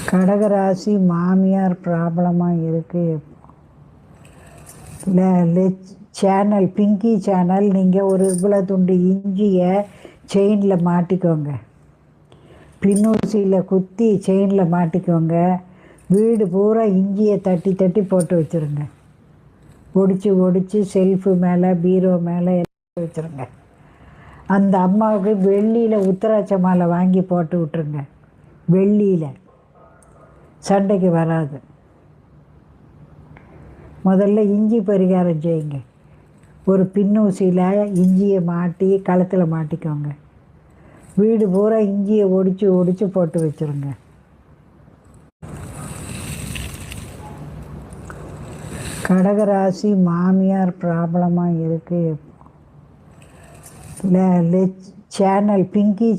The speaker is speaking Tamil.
கடகராசி மாமியார் ப்ராப்ளமாக இருக்குது. இல்லை சேனல் பிங்கி சேனல், நீங்கள் ஒரு இவ்வளோ துண்டு இஞ்சியை செயினில் மாட்டிக்கோங்க, பின்னூசியில் குத்தி செயினில் மாட்டிக்கோங்க. வீடு பூரா இஞ்சியை தட்டி தட்டி போட்டு வச்சுருங்க. ஒடிச்சு ஒடிச்சு செல்ஃபு மேலே பீரோ மேலே எல்லாம் வச்சுருங்க. அந்த அம்மாவுக்கு வெள்ளியில் உத்தராட்ச மாலை வாங்கி போட்டு விட்ருங்க. வெள்ளியில் சண்டைக்கு வராது. முதல்ல இஞ்சி பரிகாரம் செய்யுங்க. ஒரு பின்னூசியில் இஞ்சியை மாட்டி கழுத்தில் மாட்டிக்கோங்க. வீடு பூரா இஞ்சியை ஒடிச்சு ஒடிச்சு போட்டு வச்சுருங்க. கடகராசி மாமியார் ப்ராப்ளமாக இருக்குது. இல்லை சேனல் பிங்கி